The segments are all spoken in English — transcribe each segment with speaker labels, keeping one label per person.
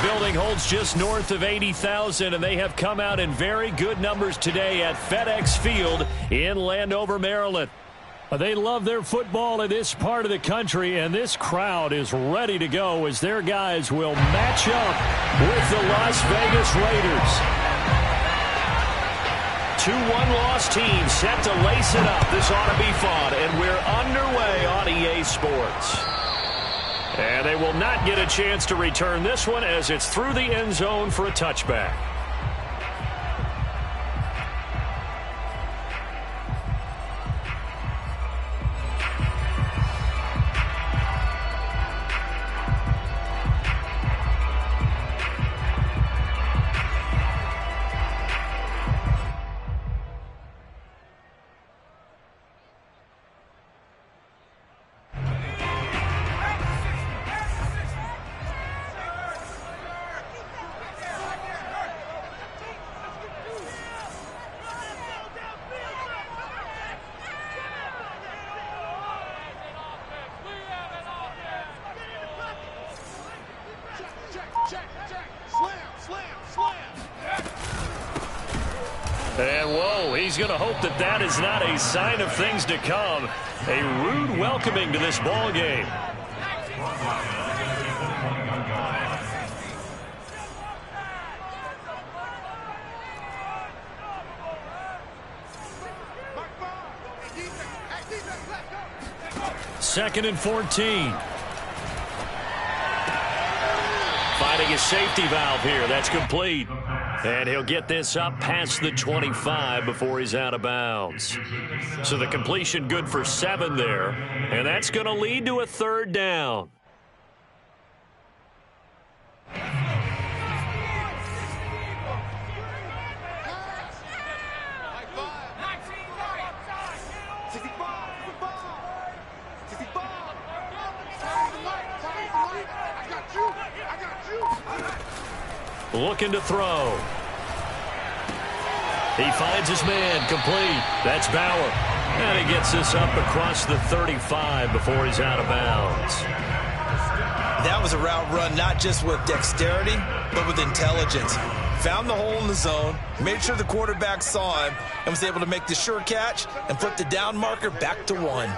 Speaker 1: building holds just north of 80,000, and they have come out in very good numbers today at FedEx Field in Landover, Maryland. They love their football in this part of the country, and this crowd is ready to go as their guys will match up with the Las Vegas Raiders. Two one-loss teams set to lace it up. This ought to be fun, and we're underway on EA Sports. And they will not get a chance to return this one as it's through the end zone for a touchback. And, whoa, he's going to hope that that is not a sign of things to come. A rude welcoming to this ball game. Second and 14. Finding his safety valve here. That's complete. And he'll get this up past the 25 before he's out of bounds. So the completion good for 7 there. And that's going to lead to a third down. Looking to throw. He finds his man, complete. That's Bauer. And he gets this up across the 35 before he's out of bounds.
Speaker 2: That was a route run not just with dexterity, but with intelligence. Found the hole in the zone, made sure the quarterback saw him, and was able to make the sure catch and put the down marker back to 1.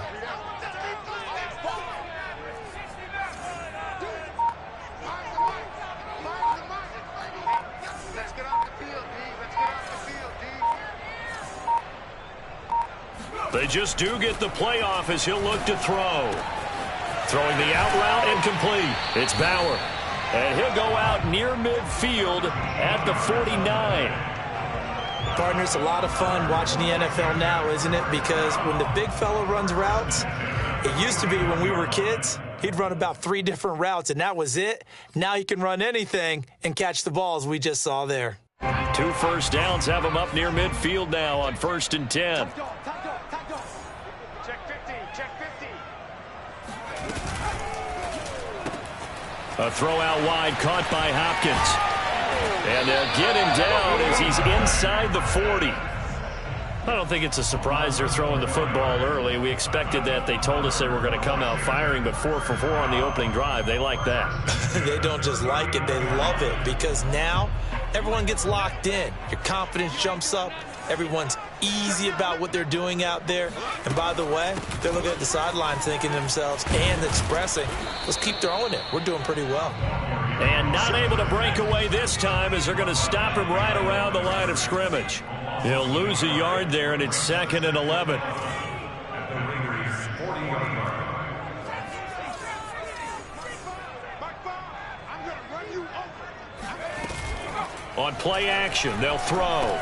Speaker 1: They just do get the playoff as he'll look to throw. Throwing the out route incomplete. It's Bauer. And he'll go out near midfield at the 49.
Speaker 2: Partner, it's a lot of fun watching the NFL now, isn't it? Because when the big fella runs routes, it used to be when we were kids, he'd run about 3 different routes, and that was it. Now he can run anything and catch the balls we just saw there.
Speaker 1: 2 first downs have him up near midfield now on 1st and 10. A throw out wide caught by Hopkins. And they'll get him down as he's inside the 40. I don't think it's a surprise they're throwing the football early. We expected that. They told us they were going to come out firing, but 4 for 4 on the opening drive. They like that.
Speaker 2: They don't just like it, they love it, because now everyone gets locked in. Your confidence jumps up. Everyone's easy about what they're doing out there. And by the way, they're looking at the sideline thinking to themselves and expressing, let's keep throwing it. We're doing pretty well.
Speaker 1: And not able to break away this time as they're going to stop him right around the line of scrimmage. He'll lose a yard there, and it's 2nd and 11. On play action, they'll throw.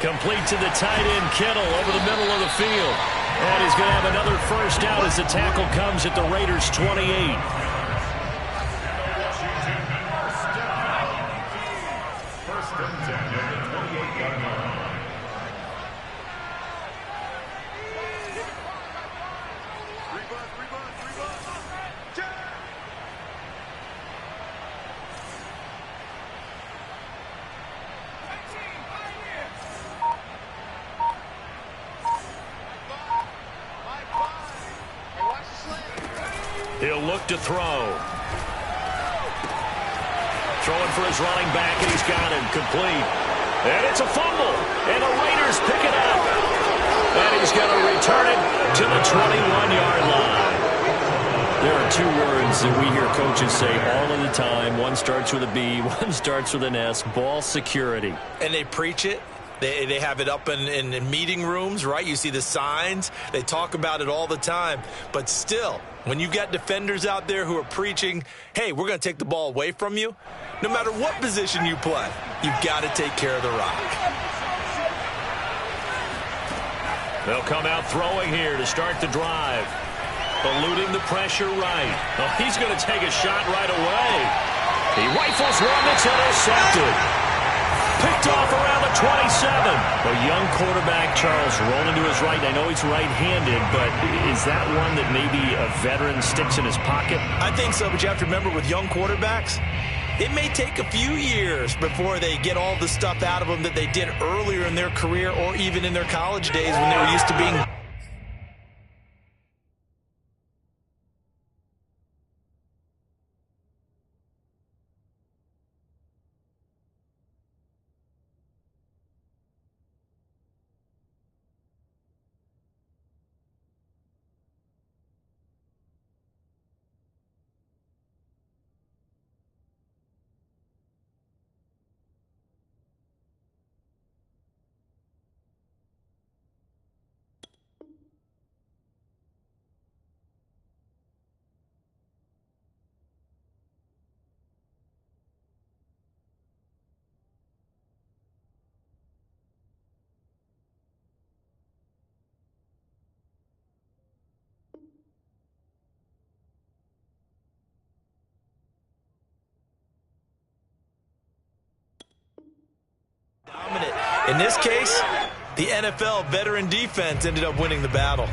Speaker 1: Complete to the tight end, Kittle, over the middle of the field. And he's going to have another first down as the tackle comes at the Raiders' 28. He'll look to throw. Throwing for his running back, and he's got him complete. And it's a fumble, and the Raiders pick it up. And he's going to return it to the 21-yard line. There are two words that we hear coaches say all of the time. One starts with a B, one starts with an S, ball security.
Speaker 2: And they preach it. They have it up in meeting rooms, right? You see the signs. They talk about it all the time. But still, when you've got defenders out there who are preaching, hey, we're going to take the ball away from you, no matter what position you play, you've got to take care of the rock.
Speaker 1: They'll come out throwing here to start the drive. Eluding the pressure right. Oh, he's going to take a shot right away. He rifles one that's intercepted. Picked off around the 27. A young quarterback, Charles, rolling to his right. I know he's right-handed, but is that one that maybe a veteran sticks in his pocket?
Speaker 2: I think so, but you have to remember with young quarterbacks, it may take a few years before they get all the stuff out of them that they did earlier in their career or even in their college days when they were used to being... dominant. In this case, the NFL veteran defense ended up winning the battle.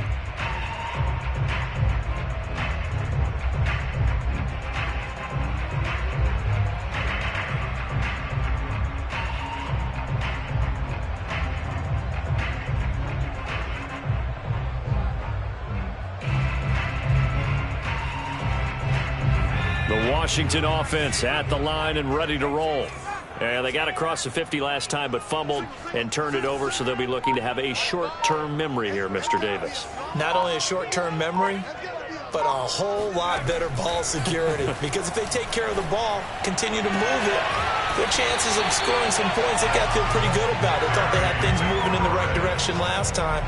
Speaker 1: The Washington offense at the line and ready to roll. And they got across the 50 last time, but fumbled and turned it over, so they'll be looking to have a short-term memory here, Mr. Davis.
Speaker 2: Not only a short-term memory, but a whole lot better ball security. Because if they take care of the ball, continue to move it, their chances of scoring some points, they got to feel pretty good about it. Thought they had things moving in the right direction last time.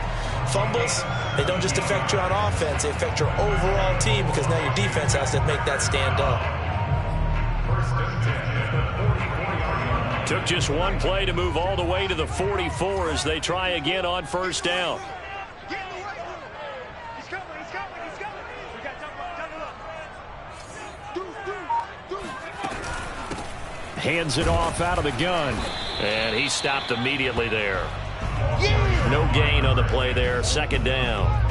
Speaker 2: Fumbles, they don't just affect you on offense, they affect your overall team because now your defense has to make that stand up.
Speaker 1: Took just one play to move all the way to the 44 as they try again on first down. Hands it off out of the gun. And he stopped immediately there. No gain on the play there. Second down.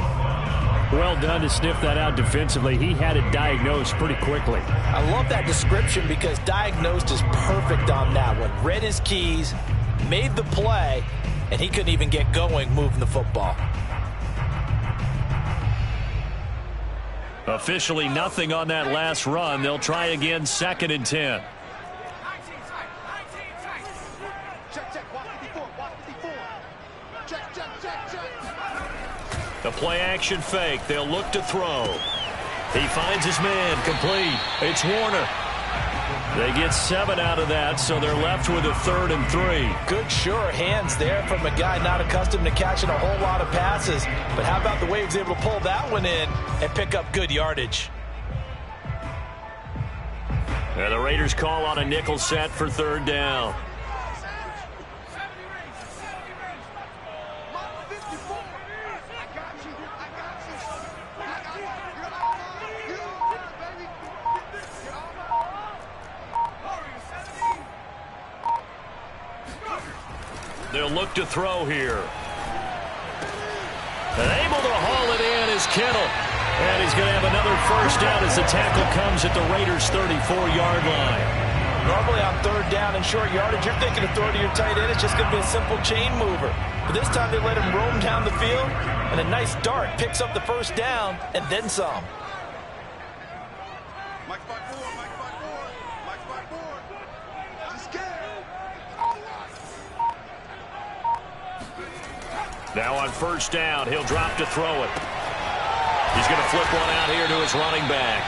Speaker 1: Well done to sniff that out defensively. He had it diagnosed pretty quickly.
Speaker 2: I love that description because diagnosed is perfect on that one. Read his keys, made the play, and he couldn't even get going moving the football.
Speaker 1: Officially nothing on that last run. They'll try again, 2nd and 10. The play-action fake. They'll look to throw. He finds his man. Complete. It's Warner. They get 7 out of that, so they're left with a 3rd and 3.
Speaker 2: Good, sure hands there from a guy not accustomed to catching a whole lot of passes. But how about the way he was able to pull that one in and pick up good yardage?
Speaker 1: And the Raiders call on a nickel set for 3rd down. They'll look to throw here. And able to haul it in is Kittle. And he's going to have another first down as the tackle comes at the Raiders' 34-yard line.
Speaker 2: Normally on 3rd down and short yardage, you're thinking to throw to your tight end. It's just going to be a simple chain mover. But this time they let him roam down the field, and a nice dart picks up the first down and then some.
Speaker 1: Now on first down, he'll drop to throw it. He's going to flip one out here to his running back.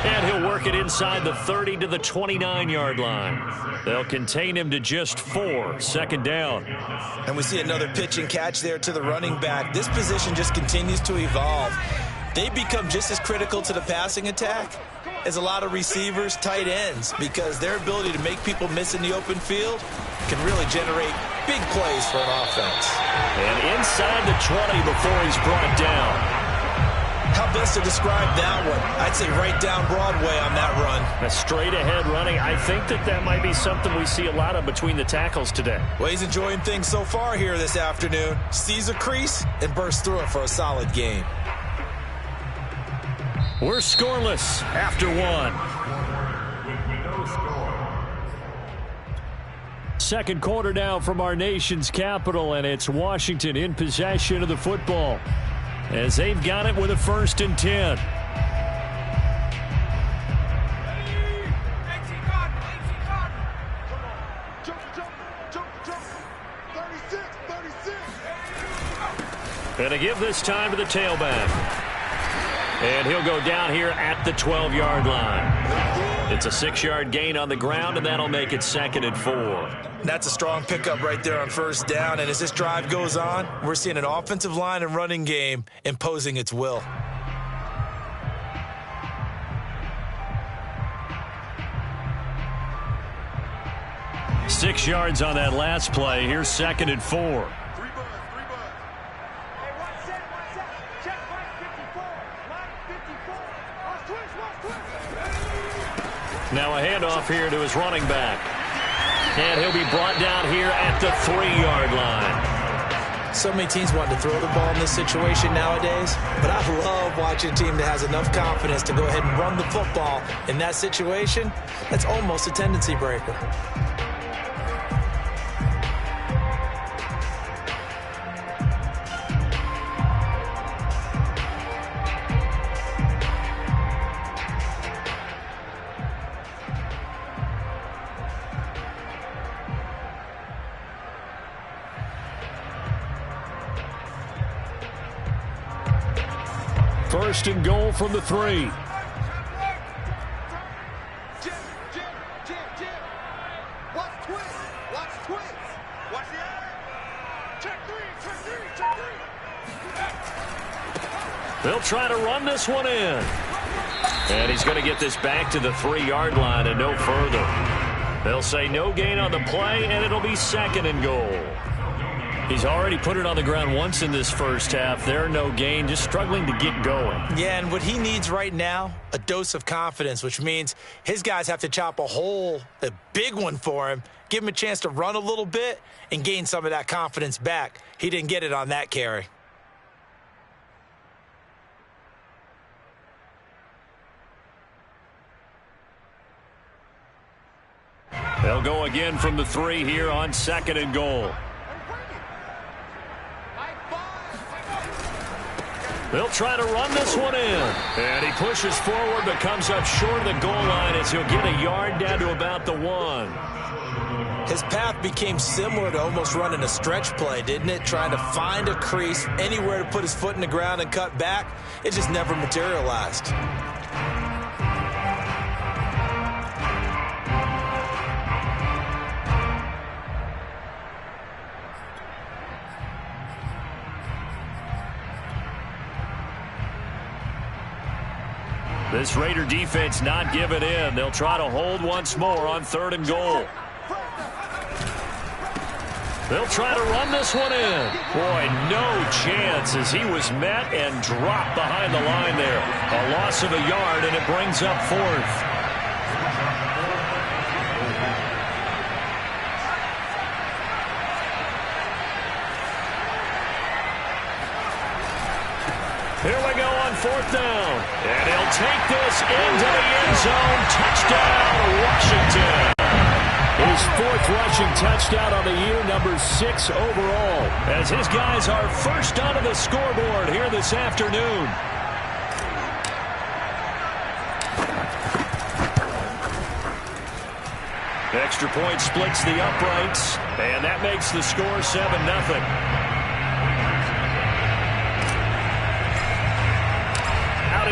Speaker 1: And he'll work it inside the 30 to the 29-yard line. They'll contain him to just 4, second down.
Speaker 2: And we see another pitch and catch there to the running back. This position just continues to evolve. They become just as critical to the passing attack as a lot of receivers, tight ends, because their ability to make people miss in the open field can really generate big plays for an offense.
Speaker 1: And inside the 20 before he's brought down.
Speaker 2: How best to describe that one? I'd say right down Broadway on that run.
Speaker 1: A straight-ahead running. I think that might be something we see a lot of between the tackles today.
Speaker 2: Well, he's enjoying things so far here this afternoon. Sees a crease and bursts through it for a solid gain.
Speaker 1: We're scoreless after 1. Second quarter now from our nation's capital, and it's Washington in possession of the football as they've got it with a 1st and 10. And to give this time to the tailback. And he'll go down here at the 12-yard line. It's a 6-yard gain on the ground, and that'll make it 2nd and 4.
Speaker 2: That's a strong pickup right there on first down. And as this drive goes on, we're seeing an offensive line and running game imposing its will.
Speaker 1: Six yards on that last play. Here's 2nd and 4. Now a handoff here to his running back. And he'll be brought down here at the 3-yard line.
Speaker 2: So many teams want to throw the ball in this situation nowadays, but I love watching a team that has enough confidence to go ahead and run the football in that situation. That's almost a tendency breaker.
Speaker 1: First and goal from the 3. They'll try to run this one in. And he's going to get this back to the 3-yard line and no further. They'll say no gain on the play, and it'll be 2nd and goal. He's already put it on the ground once in this first half. There, no gain, just struggling to get going.
Speaker 2: Yeah, and what he needs right now, a dose of confidence, which means his guys have to chop a big one for him, give him a chance to run a little bit and gain some of that confidence back. He didn't get it on that carry.
Speaker 1: They'll go again from the 3 here on 2nd and goal. They'll try to run this one in. And he pushes forward but comes up short of the goal line as he'll get a yard down to about the 1.
Speaker 2: His path became similar to almost running a stretch play, didn't it? Trying to find a crease, anywhere to put his foot in the ground and cut back. It just never materialized.
Speaker 1: This Raider defense not giving in. They'll try to hold once more on 3rd and goal. They'll try to run this one in. Boy, no chance as he was met and dropped behind the line there. A loss of a yard, and it brings up 4th. Here we go on 4th down. And he'll take this into the end zone. Touchdown, Washington. His 4th rushing touchdown on the year, number 6 overall, as his guys are first onto the scoreboard here this afternoon. Extra point splits the uprights, and that makes the score 7-0.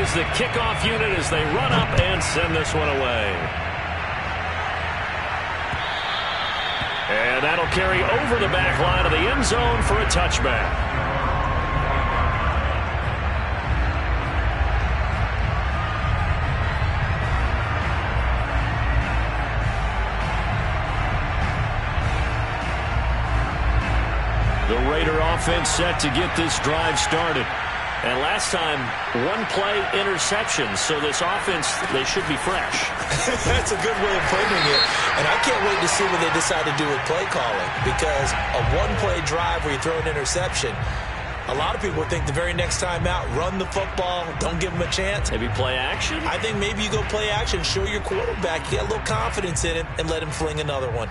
Speaker 1: is the kickoff unit as they run up and send this one away. And that'll carry over the back line of the end zone for a touchback. The Raider offense set to get this drive started. And last time, one-play interception. So this offense, they should be fresh.
Speaker 2: That's a good way of putting it. And I can't wait to see what they decide to do with play calling. Because a one-play drive where you throw an interception, a lot of people think the very next time out, run the football, don't give them a chance.
Speaker 1: Maybe play action?
Speaker 2: I think maybe you go play action, show your quarterback, get a little confidence in him, and let him fling another one.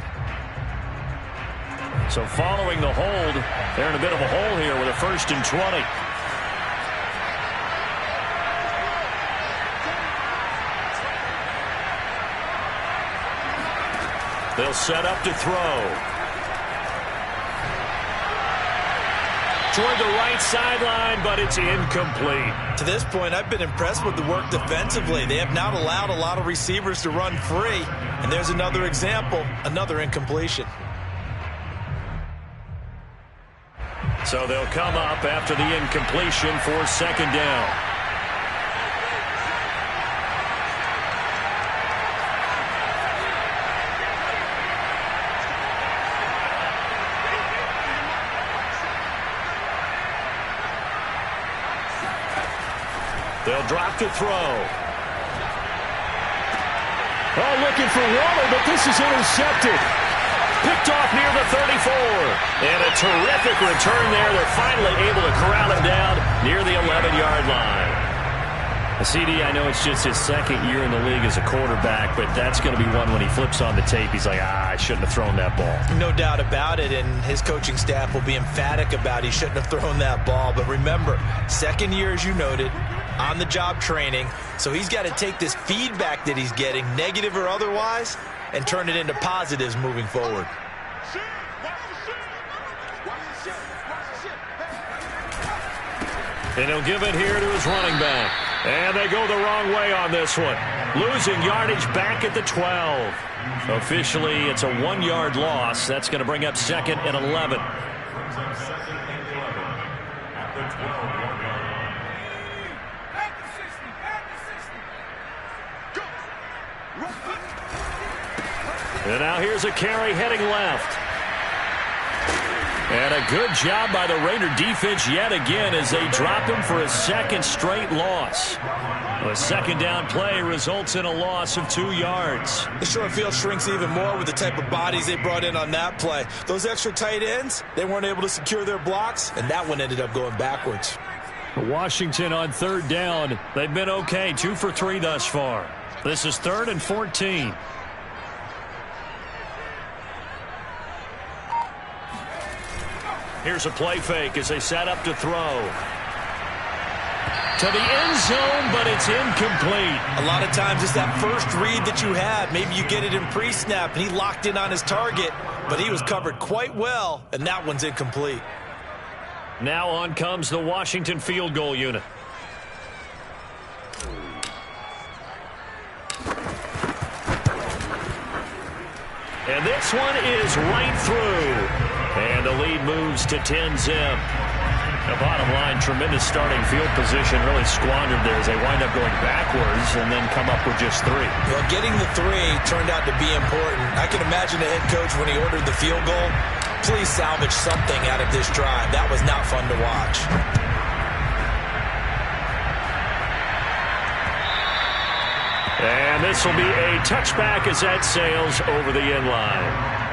Speaker 1: So following the hold, they're in a bit of a hole here with a 1st and 20. They'll set up to throw. Toward the right sideline, but it's incomplete.
Speaker 2: To this point, I've been impressed with the work defensively. They have not allowed a lot of receivers to run free. And there's another example, another incompletion.
Speaker 1: So they'll come up after the incompletion for 2nd down. They'll drop to throw. Oh, looking for Waller, but this is intercepted. Picked off near the 34. And a terrific return there. They're finally able to corral it down near the 11-yard line. CD, I know it's just his 2nd year in the league as a quarterback, but that's going to be one when he flips on the tape. He's like, I shouldn't have thrown that ball.
Speaker 2: No doubt about it, and his coaching staff will be emphatic about he shouldn't have thrown that ball. But remember, 2nd year, as you noted, on-the-job training, so he's got to take this feedback that he's getting, negative or otherwise, and turn it into positives moving forward.
Speaker 1: And he'll give it here to his running back. And they go the wrong way on this one. Losing yardage back at the 12. Officially, it's a 1-yard loss. That's going to bring up 2nd and 11. And now here's a carry heading left. And a good job by the Raider defense yet again as they drop him for a 2nd straight loss. A 2nd down play results in a loss of 2 yards.
Speaker 2: The short field shrinks even more with the type of bodies they brought in on that play. Those extra tight ends, they weren't able to secure their blocks, and that one ended up going backwards.
Speaker 1: Washington on 3rd down. They've been okay, 2 for 3 thus far. This is 3rd and 14. Here's a play fake as they set up to throw. To the end zone, but it's incomplete.
Speaker 2: A lot of times it's that first read that you had. Maybe you get it in pre-snap, and he locked in on his target, but he was covered quite well, and that one's incomplete.
Speaker 1: Now on comes the Washington field goal unit. And this one is right through. And the lead moves to 10-zip. The bottom line, tremendous starting field position, really squandered there as they wind up going backwards and then come up with just 3.
Speaker 2: Well, getting the 3 turned out to be important. I can imagine the head coach when he ordered the field goal, please salvage something out of this drive. That was not fun to watch.
Speaker 1: And this will be a touchback as that sails over the end line.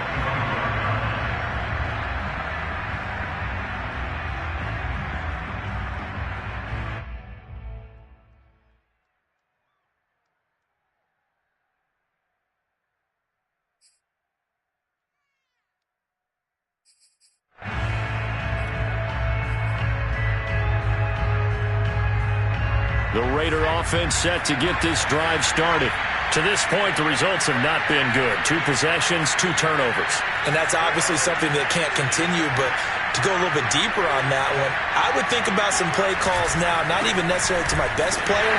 Speaker 1: The Raider offense set to get this drive started. To this point, the results have not been good. 2 possessions, 2 turnovers.
Speaker 2: And that's obviously something that can't continue, but to go a little bit deeper on that one, I would think about some play calls now, not even necessarily to my best player,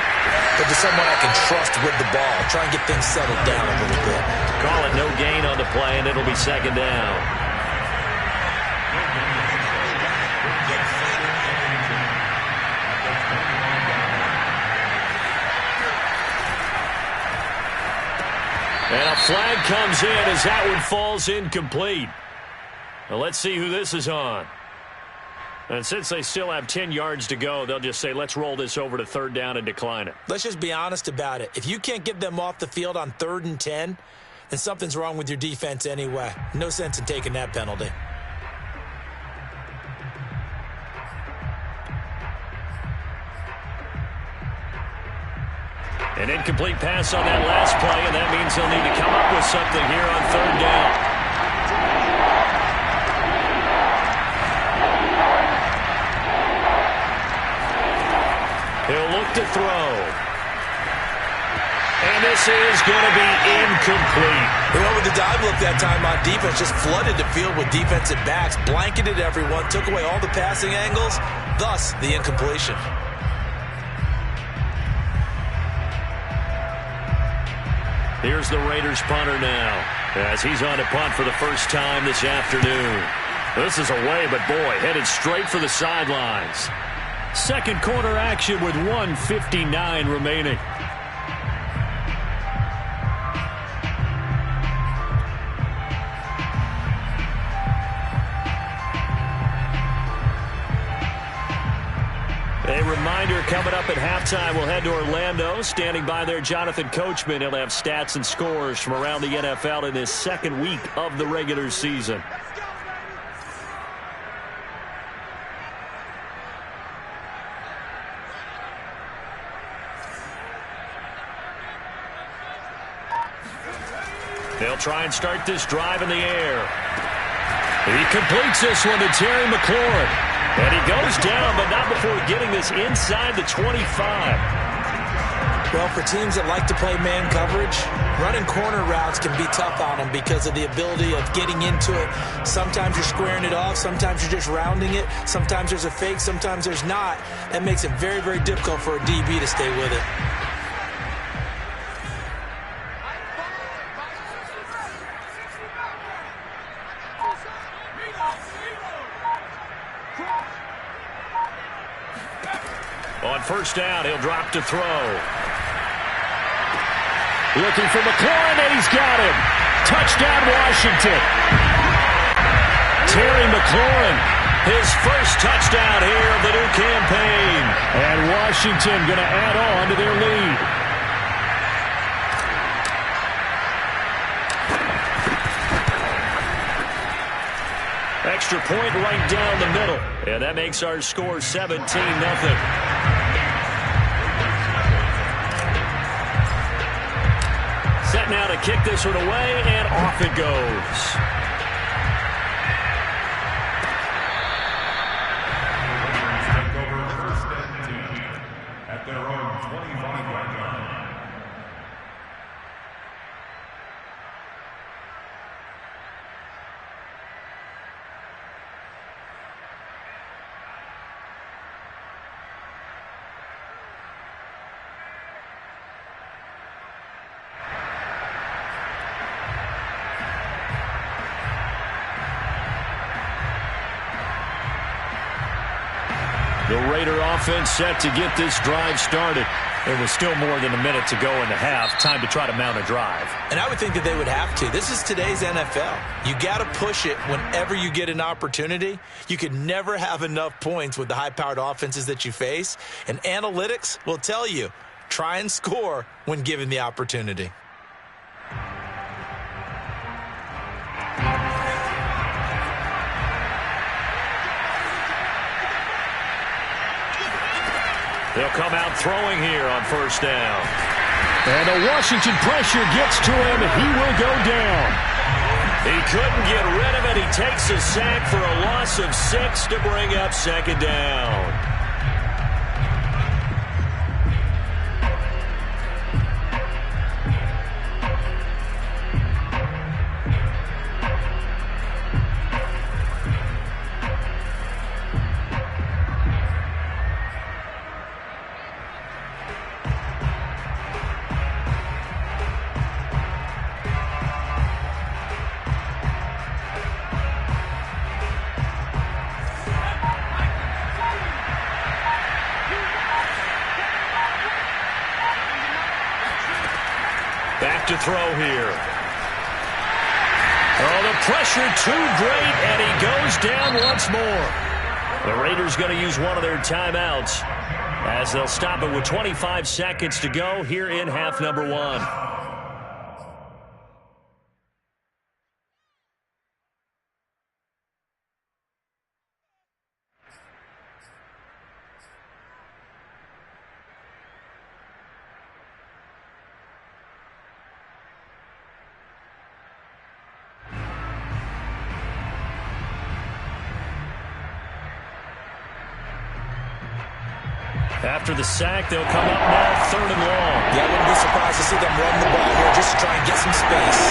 Speaker 2: but to someone I can trust with the ball. Try and get things settled down a little bit.
Speaker 1: Call it no gain on the play, and it'll be 2nd down. And a flag comes in as that one falls incomplete. Now let's see who this is on. And since they still have 10 yards to go, they'll just say, let's roll this over to 3rd down and decline it.
Speaker 2: Let's just be honest about it. If you can't get them off the field on 3rd and 10, then something's wrong with your defense anyway. No sense in taking that penalty.
Speaker 1: An incomplete pass on that last play, and that means they'll need to come up with something here on 3rd down. He'll look to throw. And this is going to be incomplete.
Speaker 2: They went with the dive look that time on defense, just flooded the field with defensive backs, blanketed everyone, took away all the passing angles, thus the incompletion.
Speaker 1: Here's the Raiders punter now, as he's on to punt for the first time this afternoon. This is away, but boy, headed straight for the sidelines. 2nd quarter action with 1:59 remaining. A reminder coming up at halftime, we'll head to Orlando. Standing by there, Jonathan Coachman. He'll have stats and scores from around the NFL in his 2nd week of the regular season. They'll try and start this drive in the air. He completes this one to Terry McLaurin. And he goes down, but not before getting this inside the 25.
Speaker 2: Well, for teams that like to play man coverage, running corner routes can be tough on them because of the ability of getting into it. Sometimes you're squaring it off. Sometimes you're just rounding it. Sometimes there's a fake. Sometimes there's not. That makes it very, very difficult for a DB to stay with it.
Speaker 1: On 1st down, he'll drop to throw. Looking for McLaurin, and he's got him. Touchdown, Washington. Terry McLaurin, his first touchdown here of the new campaign. And Washington going to add on to their lead. Extra point right down the middle. And that makes our score 17-0. Set now to kick this one away, and off it goes.
Speaker 3: At their own 25-yard line.
Speaker 1: The Raider offense set to get this drive started. There was still more than a minute to go in the half. Time to try to mount a drive.
Speaker 2: And I would think that they would have to. This is today's NFL. You got to push it whenever you get an opportunity. You can never have enough points with the high-powered offenses that you face. And analytics will tell you, try and score when given the opportunity.
Speaker 1: They'll come out throwing here on 1st down. And the Washington pressure gets to him. He will go down. He couldn't get rid of it. He takes a sack for a loss of 6 to bring up 2nd down. throw here. Oh, the pressure too great, and he goes down once more. The Raiders going to use one of their timeouts as they'll stop it with 25 seconds to go here in half number one. After the sack, they'll come up now, 3rd and long.
Speaker 2: Yeah, I wouldn't be surprised to see them run the ball here just to try and get some space.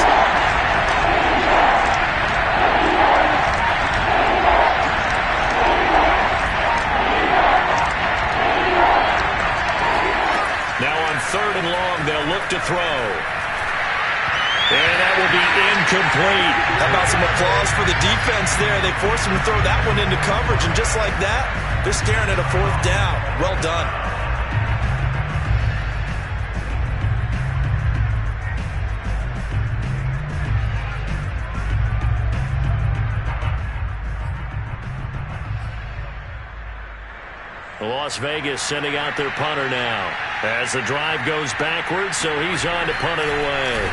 Speaker 1: Now on 3rd and long, they'll look to throw. And that will be incomplete.
Speaker 2: How about some applause for the defense there? They forced him to throw that one into coverage, and just like that, they're staring at a 4th down. Well done.
Speaker 1: Las Vegas sending out their punter now as the drive goes backwards, so he's on to punt it away.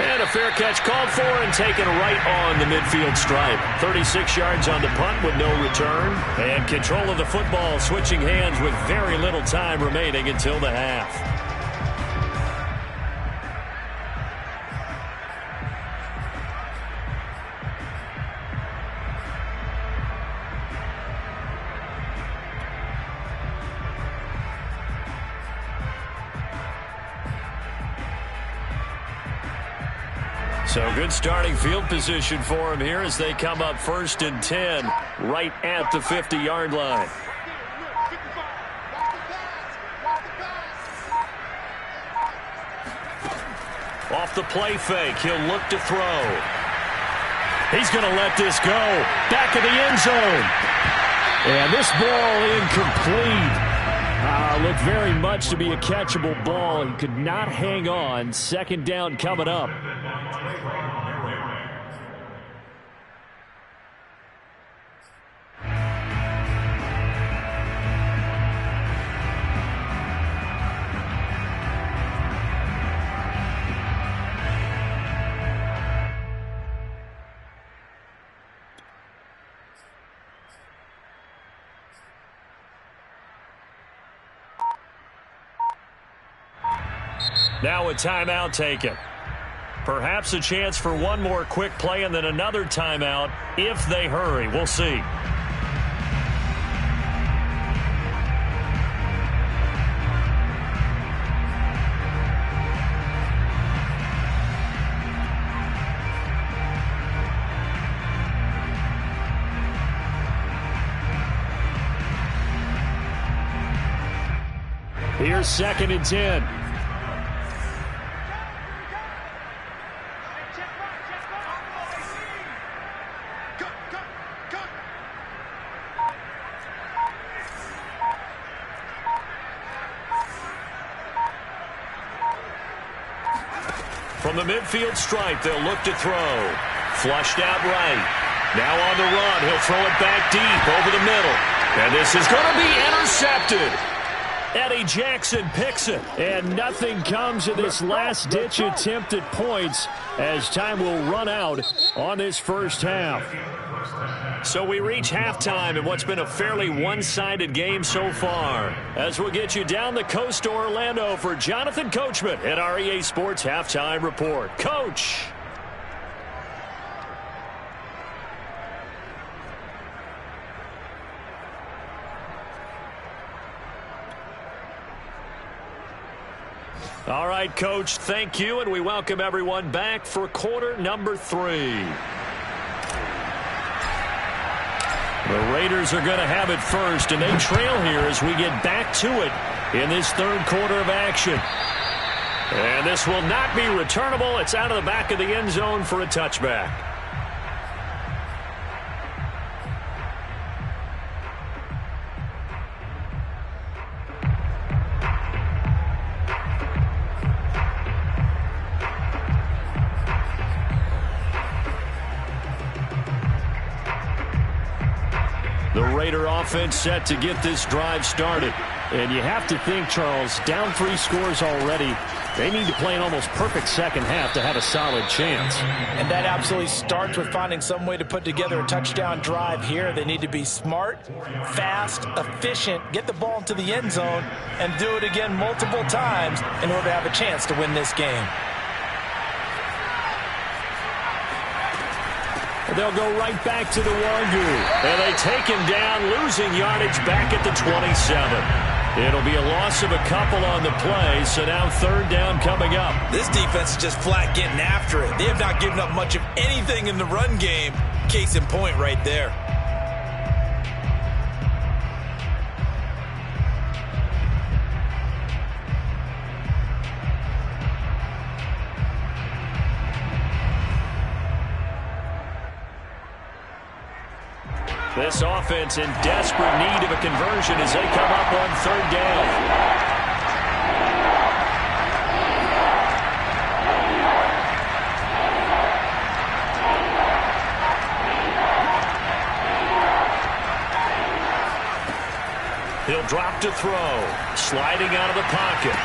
Speaker 1: And a fair catch called for and taken right on the midfield stripe. 36 yards on the punt with no return. And control of the football switching hands with very little time remaining until the half. So good starting field position for him here as they come up 1st and 10 right at the 50-yard line. Off the play fake, he'll look to throw. He's going to let this go. Back of the end zone. And this ball incomplete. Looked very much to be a catchable ball. He could not hang on. 2nd down coming up. Now a timeout taken. Perhaps a chance for one more quick play and then another timeout if they hurry. We'll see. Here's 2nd and 10. From the midfield stripe, they'll look to throw. Flushed out right. Now on the run, he'll throw it back deep over the middle. And this is going to be intercepted. Eddie Jackson picks it. And nothing comes of this last-ditch attempt at points as time will run out on this first half. So we reach halftime in what's been a fairly one-sided game so far. As we'll get you down the coast to Orlando for Jonathan Coachman at our EA Sports Halftime Report. Coach. All right, Coach, thank you, and we welcome everyone back for quarter number 3. The Raiders are going to have it first, and they trail here as we get back to it in this 3rd quarter of action. And this will not be returnable. It's out of the back of the end zone for a touchback. Raider offense set to get this drive started. And you have to think, Charles, down 3 scores already. They need to play an almost perfect second half to have a solid chance.
Speaker 2: And that absolutely starts with finding some way to put together a touchdown drive here. They need to be smart, fast, efficient, get the ball into the end zone, and do it again multiple times in order to have a chance to win this game.
Speaker 1: They'll go right back to the Wangu. And they take him down, losing yardage back at the 27. It'll be a loss of a couple on the play, so now 3rd down coming up.
Speaker 2: This defense is just flat getting after it. They have not given up much of anything in the run game. Case in point right there.
Speaker 1: This offense in desperate need of a conversion as they come up on 3rd down. He'll drop to throw, sliding out of the pocket.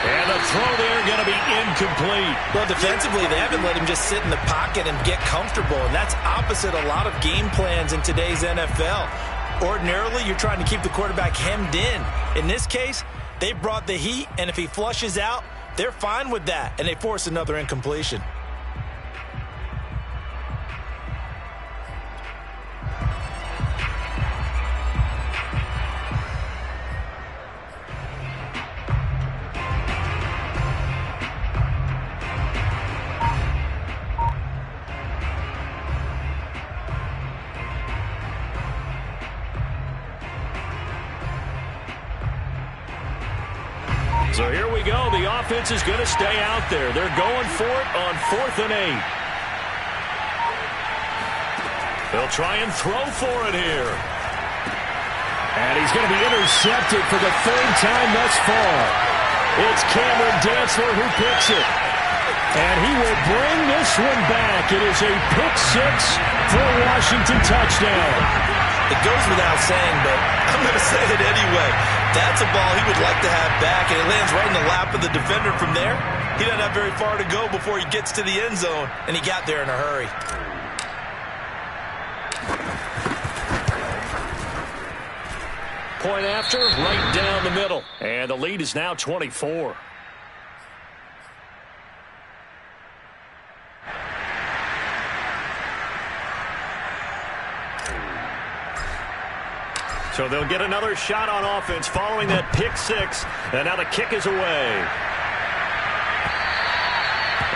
Speaker 1: And the throw there going to be incomplete.
Speaker 2: Well, defensively, they haven't let him just sit in the pocket and get comfortable, and that's opposite a lot of game plans in today's NFL. Ordinarily, you're trying to keep the quarterback hemmed in. In this case, they brought the heat, and if he flushes out, they're fine with that, and they force another incompletion.
Speaker 1: So here we go. The offense is going to stay out there. They're going for it on 4th and 8. They'll try and throw for it here. And he's going to be intercepted for the 3rd time thus far. It's Cameron Dantzler who picks it. And he will bring this one back. It is a pick-6 for a Washington touchdown.
Speaker 2: It goes without saying, but I'm going to say it anyway. That's a ball he would like to have back, and it lands right in the lap of the defender from there. He doesn't have very far to go before he gets to the end zone, and he got there in a hurry.
Speaker 1: Point after, right down the middle. And the lead is now 24. So they'll get another shot on offense following that pick-6. And now the kick is away.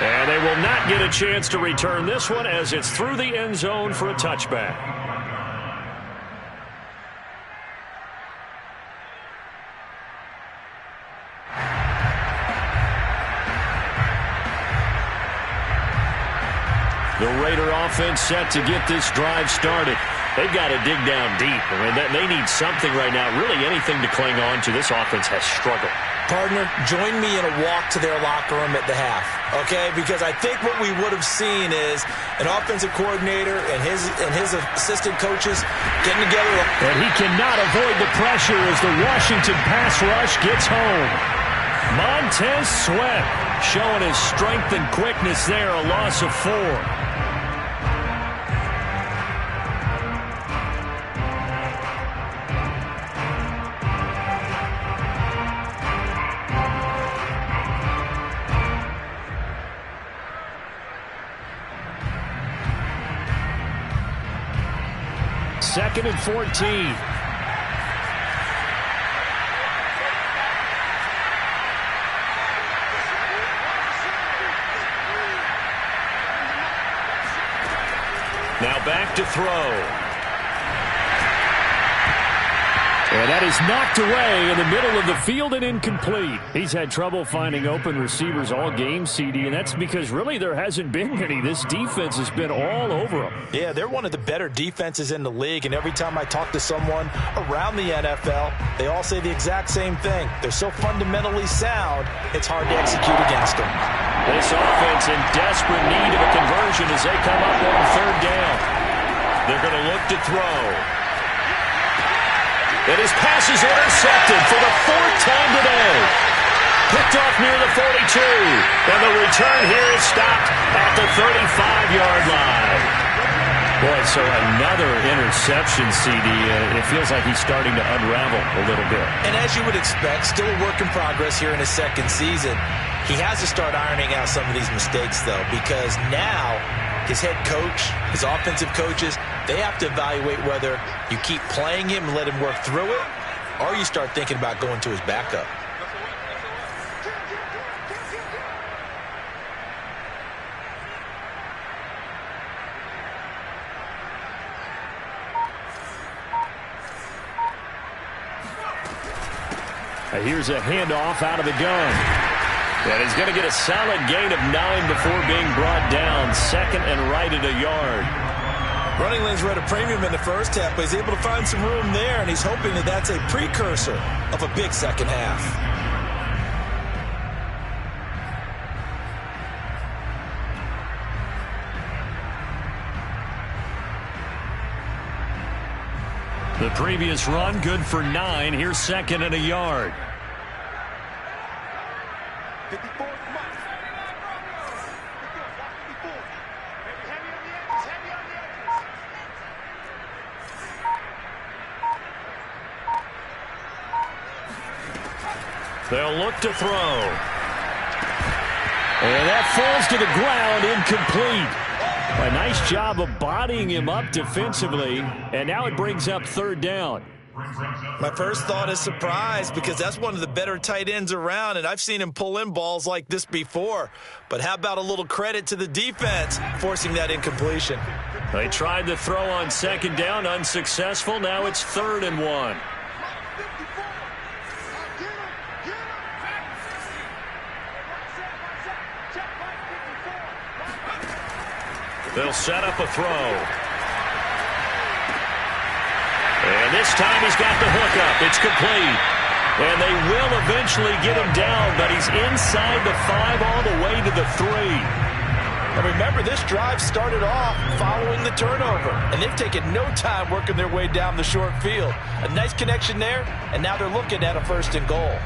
Speaker 1: And they will not get a chance to return this one as it's through the end zone for a touchback. The Raider offense set to get this drive started. They've got to dig down deep. I mean, they need something right now, really anything to cling on to. This offense has struggled.
Speaker 2: Partner, join me in a walk to their locker room at the half, okay? Because I think what we would have seen is an offensive coordinator and his assistant coaches getting together.
Speaker 1: And he cannot avoid the pressure as the Washington pass rush gets home. Montez Sweat showing his strength and quickness there, a loss of 4. Second and 14. Now back to throw. And that is knocked away in the middle of the field and incomplete. He's had trouble finding open receivers all game, CD, and that's because really there hasn't been any. This defense has been all over them.
Speaker 2: Yeah, they're one of the better defenses in the league, and every time I talk to someone around the NFL, they all say the exact same thing. They're so fundamentally sound, it's hard to execute against them.
Speaker 1: This offense in desperate need of a conversion as they come up on 3rd down. They're going to look to throw. And his pass is intercepted for the fourth time today. Picked off near the 42. And the return here is stopped at the 35-yard line. Boy, so another interception, CD. It feels like he's starting to unravel a little bit.
Speaker 2: And as you would expect, still a work in progress here in his second season. He has to start ironing out some of these mistakes, though, because now his head coach, his offensive coaches, they have to evaluate whether you keep playing him and let him work through it, or you start thinking about going to his backup.
Speaker 1: Here's a handoff out of the gun. And he's going to get a solid gain of 9 before being brought down. Second and right at a yard.
Speaker 2: Running lanes were at a premium in the first half, but he's able to find some room there, and he's hoping that that's a precursor of a big second half.
Speaker 1: The previous run, good for 9. Here's second and a yard. They'll look to throw. And that falls to the ground, incomplete. A nice job of bodying him up defensively, and now it brings up third down.
Speaker 2: My first thought is surprise, because that's one of the better tight ends around, and I've seen him pull in balls like this before. But how about a little credit to the defense forcing that incompletion?
Speaker 1: They tried to throw on second down, unsuccessful. Now it's 3rd and 1. They'll set up a throw. And this time he's got the hookup. It's complete. And they will eventually get him down, but he's inside the 5 all the way to the 3.
Speaker 2: And remember, this drive started off following the turnover, and they've taken no time working their way down the short field. A nice connection there, and now they're looking at a 1st and goal.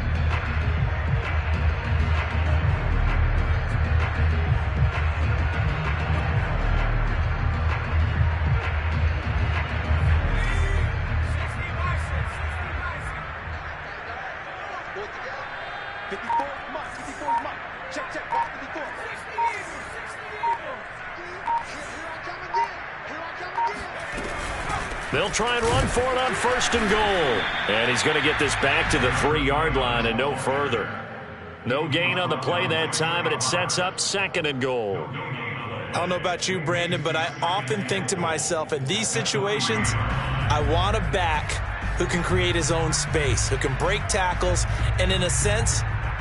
Speaker 1: They'll try and run for it on 1st and goal. And he's going to get this back to the 3-yard line and no further. No gain on the play that time, and it sets up 2nd and goal.
Speaker 2: I don't know about you, Brandon, but I often think to myself, in these situations, I want a back who can create his own space, who can break tackles, and in a sense,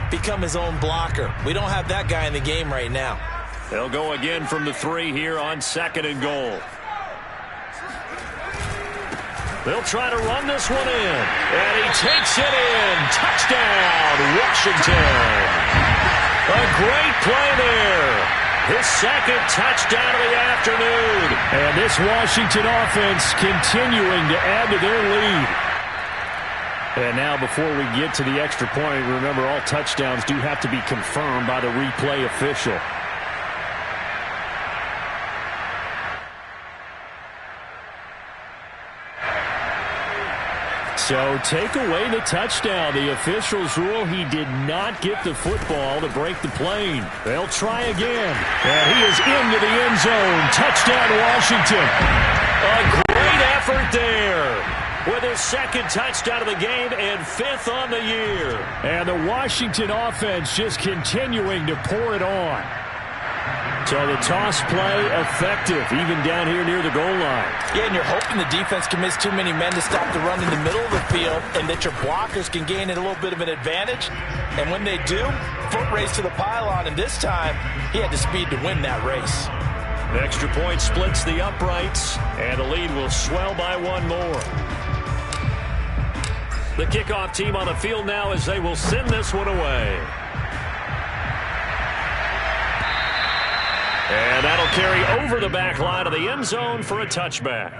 Speaker 2: become his own blocker. We don't have that guy in the game right now.
Speaker 1: They'll go again from the 3 here on 2nd and goal. They'll try to run this one in. And he takes it in. Touchdown, Washington. A great play there. His 2nd touchdown of the afternoon. And this Washington offense continuing to add to their lead. And now before we get to the extra point, remember all touchdowns do have to be confirmed by the replay official. So take away the touchdown. The officials rule he did not get the football to break the plane. They'll try again. And he is into the end zone. Touchdown, Washington. A great effort there with his 2nd touchdown of the game and 5th on the year. And the Washington offense just continuing to pour it on. So the toss play effective, even down here near the goal line.
Speaker 2: Yeah, and you're hoping the defense can miss too many men to stop the run in the middle of the field, and that your blockers can gain a little bit of an advantage. And when they do, foot race to the pylon, and this time, he had the speed to win that race.
Speaker 1: The extra point splits the uprights, and the lead will swell by 1 more. The kickoff team on the field now as they will send this one away. And that'll carry over the back line of the end zone for a touchback.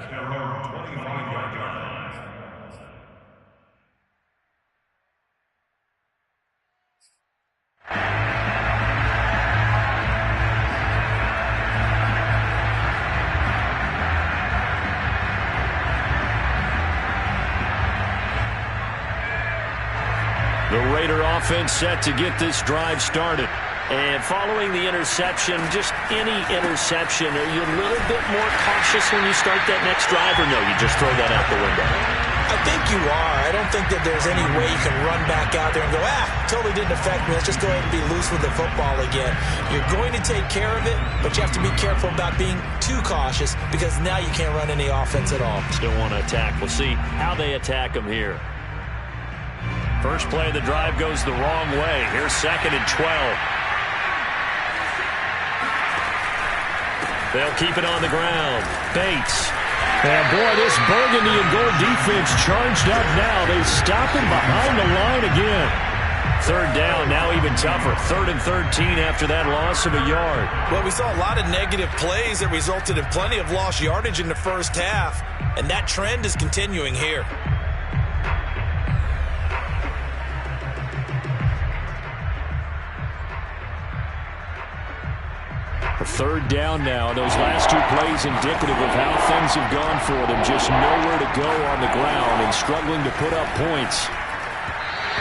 Speaker 1: The Raider offense set to get this drive started.
Speaker 4: And following the interception, just any interception, are you a little bit more cautious when you start that next drive, or no, you just throw that out the window?
Speaker 2: I think you are. I don't think that there's any way you can run back out there and go, totally didn't affect me. Let's just go ahead and be loose with the football again. You're going to take care of it, but you have to be careful about being too cautious because now you can't run any offense at all.
Speaker 1: Still want to attack. We'll see how they attack them here. First play of the drive goes the wrong way. Here's 2nd and 12. They'll keep it on the ground. Bates. And boy, this burgundy and gold defense charged up now. They stop him behind the line again. 3rd down, now even tougher. 3rd and 13 after that loss of a yard.
Speaker 2: Well, we saw a lot of negative plays that resulted in plenty of lost yardage in the first half, and that trend is continuing here.
Speaker 1: A 3rd down now. Those last 2 plays indicative of how things have gone for them. Just nowhere to go on the ground and struggling to put up points.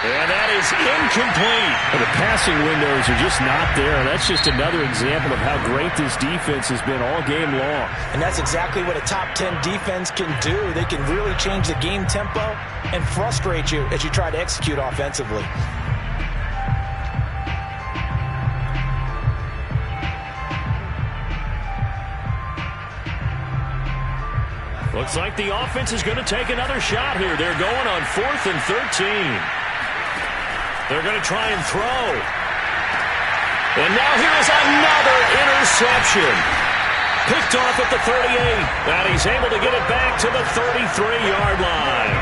Speaker 1: And that is incomplete. But the passing windows are just not there. That's just another example of how great this defense has been all game long.
Speaker 2: And that's exactly what a top 10 defense can do. They can really change the game tempo and frustrate you as you try to execute offensively.
Speaker 1: Looks like the offense is going to take another shot here. They're going on 4th and 13. They're going to try and throw. And now here's another interception. Picked off at the 38. And he's able to get it back to the 33-yard line.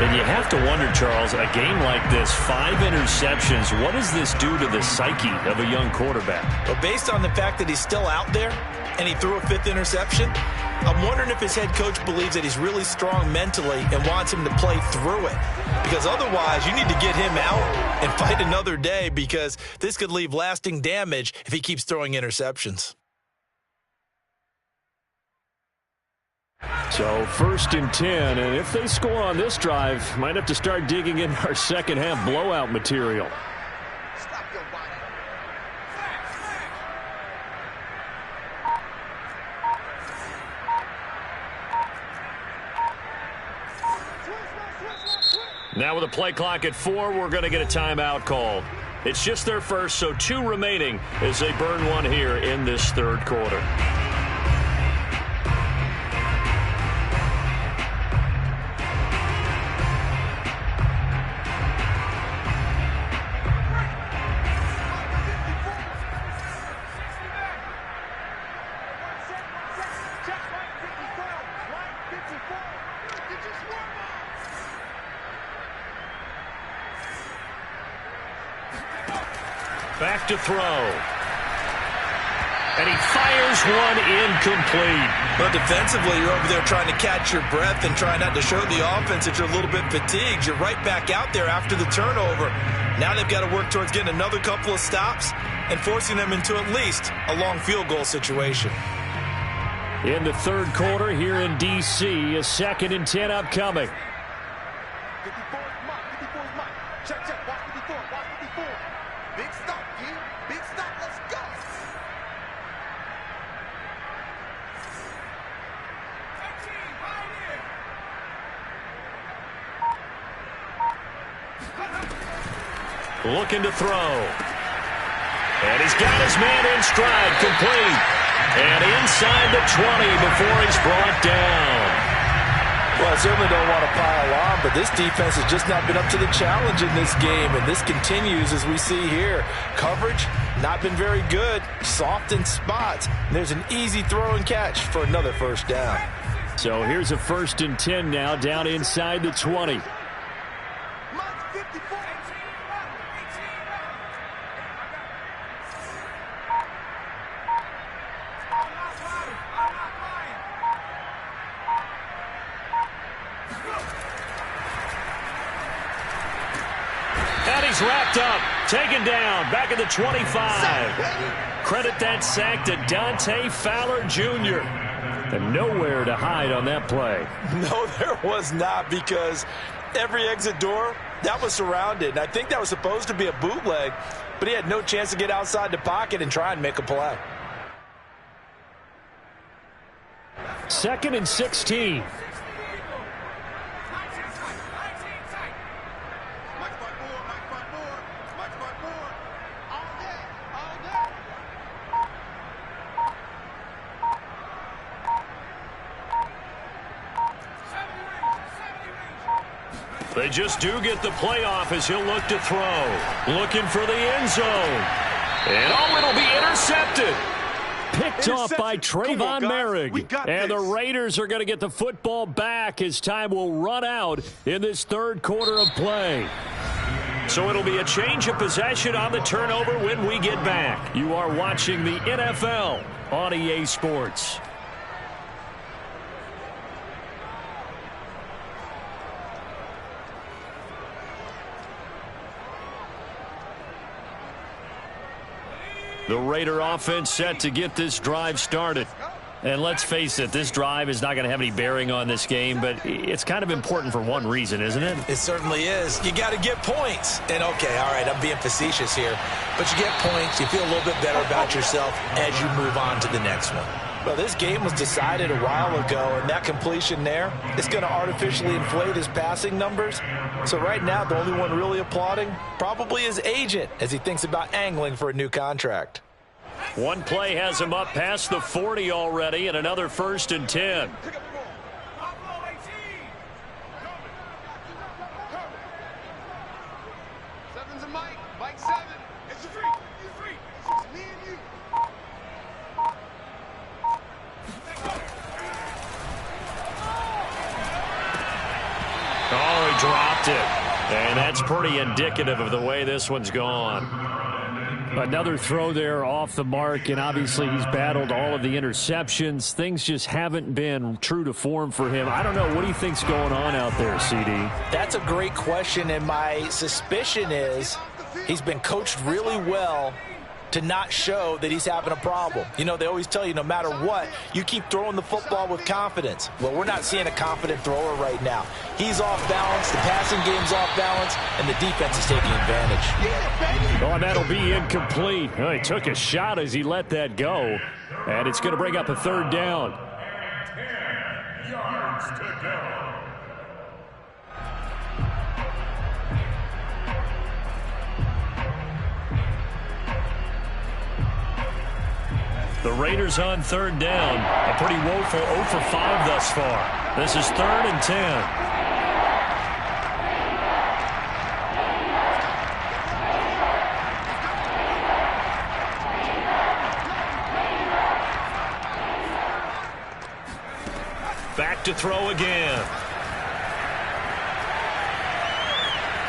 Speaker 1: And you have to wonder, Charles, a game like this, 5 interceptions, what does this do to the psyche of a young quarterback?
Speaker 2: But based on the fact that he's still out there and he threw a 5th interception, I'm wondering if his head coach believes that he's really strong mentally and wants him to play through it. Because otherwise, you need to get him out and fight another day, because this could leave lasting damage if he keeps throwing interceptions.
Speaker 1: So 1st and 10, and if they score on this drive, might have to start digging in our second half blowout material. Now with a play clock at 4, we're going to get a timeout called. It's just their first, so 2 remaining as they burn one here in this 3rd quarter. Back to throw. And he fires one incomplete.
Speaker 2: But defensively, you're over there trying to catch your breath and try not to show the offense that you're a little bit fatigued. You're right back out there after the turnover. Now they've got to work towards getting another couple of stops and forcing them into at least a long field goal situation.
Speaker 1: In the 3rd quarter here in D.C., a 2nd and 10 upcoming. Looking to throw. And he's got his man in stride, complete. And inside the 20 before he's brought down.
Speaker 2: Well, I certainly don't want to pile on, but this defense has just not been up to the challenge in this game, and this continues as we see here. Coverage, not been very good, soft in spots. And there's an easy throw and catch for another 1st down.
Speaker 1: So here's a 1st and 10 now, down inside the 20. Wrapped up, taken down, back at the 25. Credit that sack to Dante Fowler Jr. And nowhere to hide on that play.
Speaker 2: No, there was not, because Every exit door, that was surrounded. And I think that was supposed to be a bootleg, but he had no chance to get outside the pocket and try and make a play.
Speaker 1: 2nd and 16. They just do get the playoff as he'll look to throw. Looking for the end zone. And it'll be intercepted. Picked off by Trayvon Merrick. And the Raiders are going to get the football back as time will run out in this third quarter of play. So it'll be a change of possession on the turnover when we get back. You are watching the NFL on EA Sports. The Raider offense set to get this drive started. And let's face it, this drive is not going to have any bearing on this game, but it's kind of important for one reason, isn't it?
Speaker 2: It certainly is. You got to get points. And, okay, all right, I'm being facetious here. But you get points, you feel a little bit better about yourself as you move on to the next one. Well, this game was decided a while ago, and that completion there is going to artificially inflate his passing numbers. So right now, the only one really applauding probably his agent as he thinks about angling for a new contract.
Speaker 1: One play has him up past the 40 already, and another 1st and 10.
Speaker 5: Seven's a Mike. Mike 7. It's free. It's free. It's just me and you.
Speaker 1: Oh, he dropped it. And that's pretty indicative of the way this one's gone. Another throw there off the mark, and obviously he's battled all of the interceptions. Things just haven't been true to form for him. I don't know. What do you think's going on out there, CD?
Speaker 2: That's a great question, and my suspicion is he's been coached really well to not show that he's having a problem. You know, they always tell you no matter what, you keep throwing the football with confidence. Well, we're not seeing a confident thrower right now. He's off balance, the passing game's off balance, and the defense is taking advantage.
Speaker 1: Oh, and that'll be incomplete. Oh, he took a shot as he let that go, and it's going to bring up a 3rd down.
Speaker 3: 10 yards to go.
Speaker 1: The Raiders on 3rd down. A pretty woeful 0 for 5 thus far. This is 3rd and 10. Back to throw again.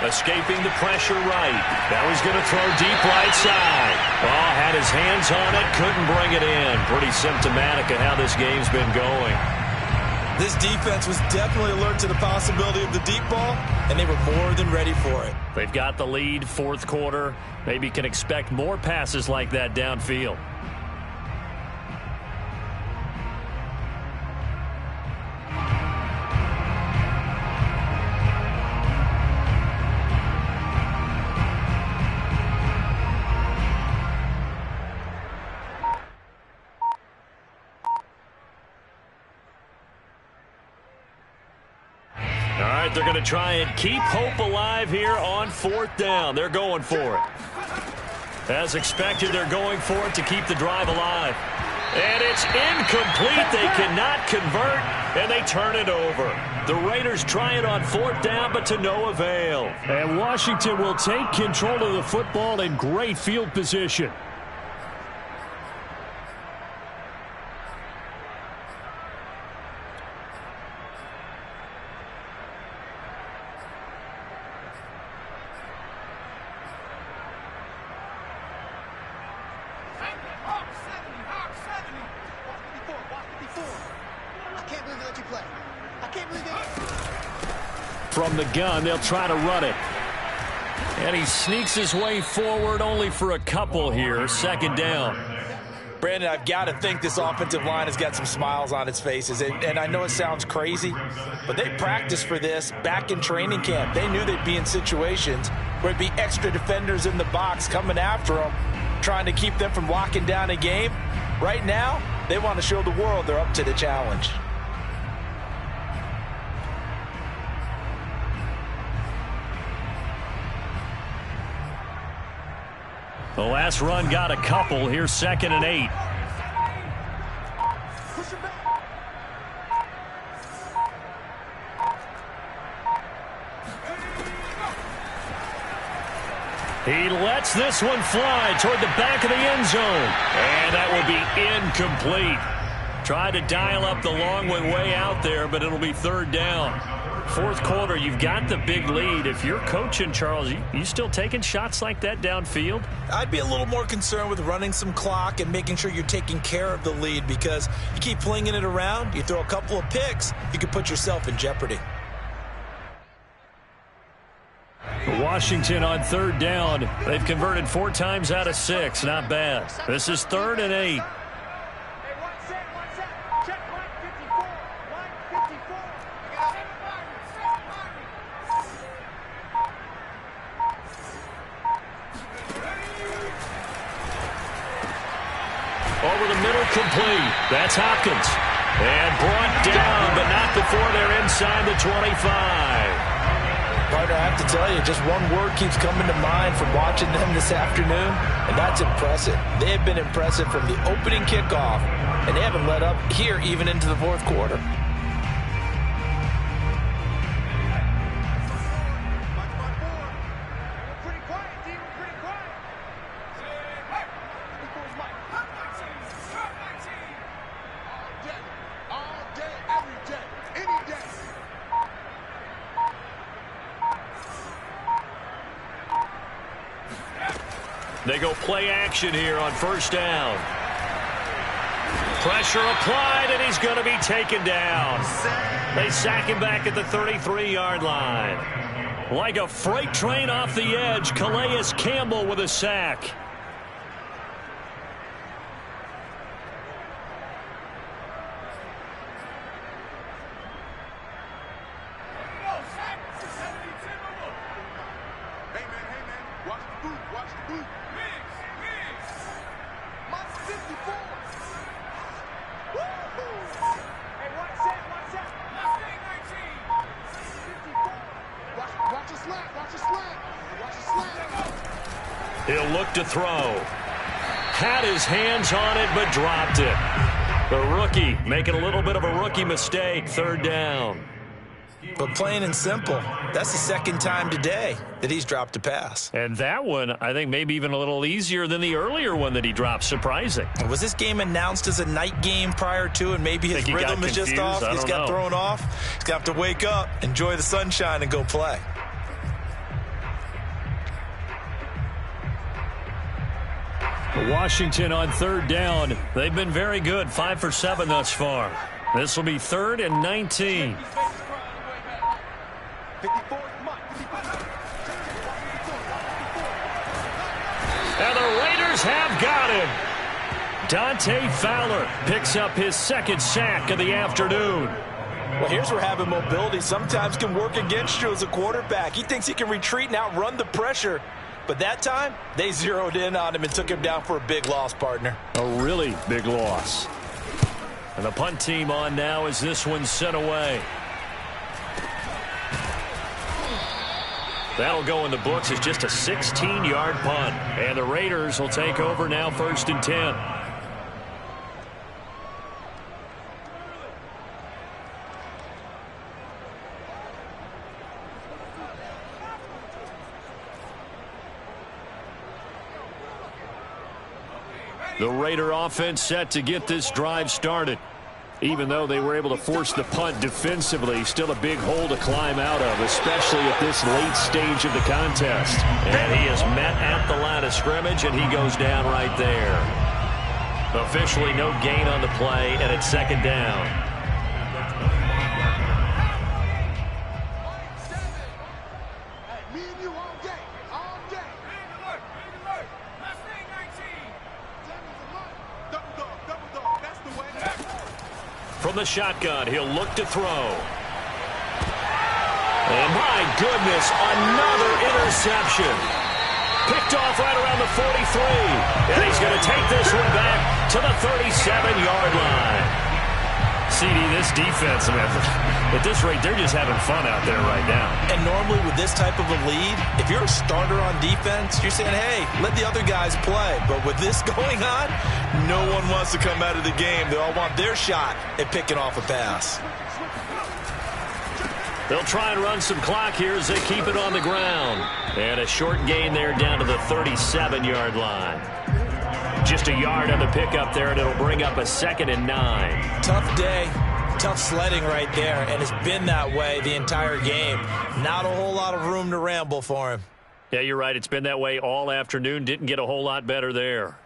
Speaker 1: Escaping the pressure right. Now he's going to throw deep right side. Oh, had his hands on it, couldn't bring it in. Pretty symptomatic of how this game's been going.
Speaker 2: This defense was definitely alert to the possibility of the deep ball, and they were more than ready for it.
Speaker 1: They've got the lead, 4th quarter. Maybe can expect more passes like that downfield. They're going to try and keep hope alive here on 4th down. They're going for it. As expected, they're going for it to keep the drive alive. And it's incomplete. They cannot convert, and they turn it over. The Raiders try it on 4th down, but to no avail. And Washington will take control of the football in great field position. From the gun, they'll try to run it. And he sneaks his way forward only for a couple here. 2nd down.
Speaker 2: Brandon, I've got to think this offensive line has got some smiles on its faces. And I know it sounds crazy, but they practiced for this back in training camp. They knew they'd be in situations where it'd be extra defenders in the box coming after them, trying to keep them from locking down a game. Right now, they want to show the world they're up to the challenge.
Speaker 1: The last run got a couple. Here's 2nd and 8. He lets this one fly toward the back of the end zone. And that will be incomplete. Tried to dial up the long one way out there, but it'll be 3rd down. 4th quarter, you've got the big lead. If you're coaching, Charles, you still taking shots like that downfield?
Speaker 2: I'd be a little more concerned with running some clock and making sure you're taking care of the lead, because you keep flinging it around, you throw a couple of picks, you could put yourself in jeopardy.
Speaker 1: Washington on 3rd down. They've converted 4 times out of 6. Not bad. This is 3rd and 8. Over the middle, complete. That's Hopkins. And brought down, but not before they're inside the 25.
Speaker 2: Partner, I have to tell you, just one word keeps coming to mind from watching them this afternoon, and that's impressive. They have been impressive from the opening kickoff, and they haven't let up here even into the 4th quarter.
Speaker 1: They go play action here on 1st down. Pressure applied, and he's going to be taken down. They sack him back at the 33-yard line. Like a freight train off the edge, Calais Campbell with a sack. He'll look to throw. Had his hands on it, but dropped it. The rookie making a little bit of a rookie mistake. 3rd down.
Speaker 2: But plain and simple, that's the 2nd time today that he's dropped a pass.
Speaker 1: And that one, I think, maybe even a little easier than the earlier one that he dropped. Surprising.
Speaker 2: Was this game announced as a night game prior to, and maybe his rhythm is just off? He's got thrown off. He's got to wake up, enjoy the sunshine, and go play.
Speaker 1: Washington on 3rd down. They've been very good. 5 for 7 thus far. This will be 3rd and 19. And the Raiders have got him. Dante Fowler picks up his 2nd sack of the afternoon.
Speaker 2: Well, here's where having mobility sometimes can work against you as a quarterback. He thinks he can retreat and outrun the pressure. But that time, they zeroed in on him and took him down for a big loss, partner.
Speaker 1: A really big loss. And the punt team on now as this one's sent away. That'll go in the books as just a 16-yard punt. And the Raiders will take over now 1st and 10. The Raider offense set to get this drive started. Even though they were able to force the punt defensively, still a big hole to climb out of, especially at this late stage of the contest. And he is met at the line of scrimmage, and he goes down right there. Officially no gain on the play, and it's 2nd down. From the shotgun, he'll look to throw. And my goodness, another interception. Picked off right around the 43. And he's going to take this one back to the 37-yard line. CD, this defense, man, at this rate, they're just having fun out there right now.
Speaker 2: And normally with this type of a lead, if you're a starter on defense, you're saying, hey, let the other guys play. But with this going on, no one wants to come out of the game. They all want their shot at picking off a pass.
Speaker 1: They'll try and run some clock here as they keep it on the ground. And a short gain there down to the 37-yard line. Just a yard on the pickup there, and it'll bring up a 2nd and 9.
Speaker 2: Tough day, tough sledding right there, and it's been that way the entire game. Not a whole lot of room to ramble for him.
Speaker 1: Yeah, you're right. It's been that way all afternoon. Didn't get a whole lot better there.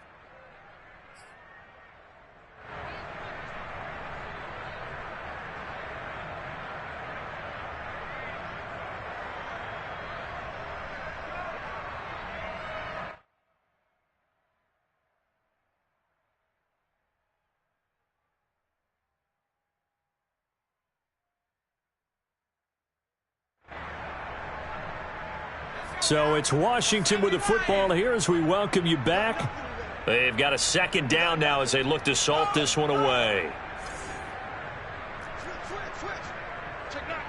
Speaker 1: So it's Washington with the football here as we welcome you back. They've got a 2nd down now as they look to salt this one away.
Speaker 5: Check nine.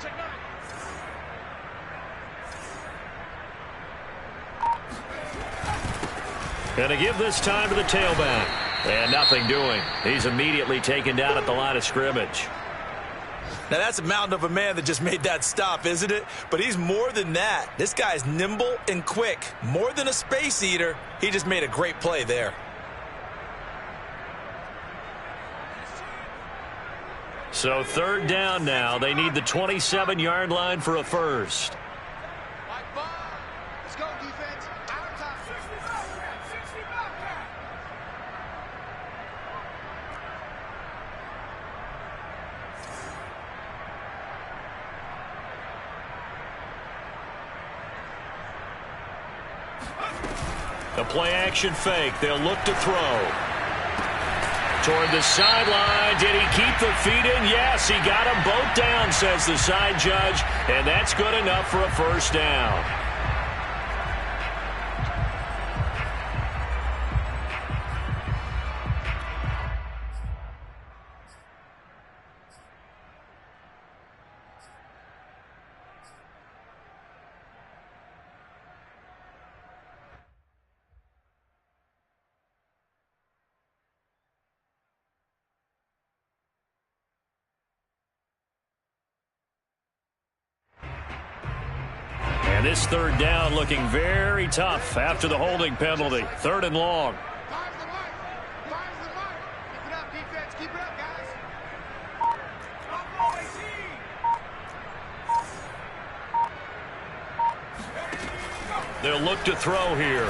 Speaker 1: And to give this time to the tailback. And nothing doing. He's immediately taken down at the line of scrimmage.
Speaker 2: Now, that's a mountain of a man that just made that stop, isn't it? But he's more than that. This guy's nimble and quick. More than a space eater. He just made a great play there.
Speaker 1: So 3rd down now. They need the 27-yard line for a first.
Speaker 5: Let's go, defense. Our time.
Speaker 1: A play-action fake. They'll look to throw. Toward the sideline. Did he keep the feet in? Yes, he got them both down, says the side judge. And that's good enough for a first down. And this 3rd down looking very tough after the holding penalty. 3rd and long.
Speaker 5: Fire's the mark. Fire's the mark. Keep it up, defense. Keep it up, guys.
Speaker 1: They'll look to throw here.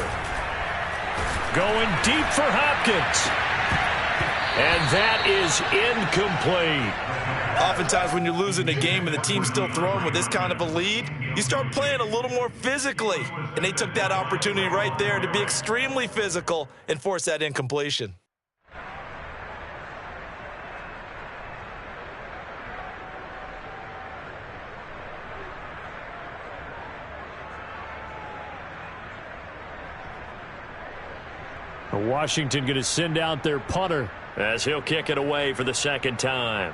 Speaker 1: Going deep for Hopkins. And that is incomplete.
Speaker 2: Oftentimes when you're losing a game and the team's still throwing with this kind of a lead, you start playing a little more physically. And they took that opportunity right there to be extremely physical and force that incompletion.
Speaker 1: Washington going to send out their punter as he'll kick it away for the 2nd time.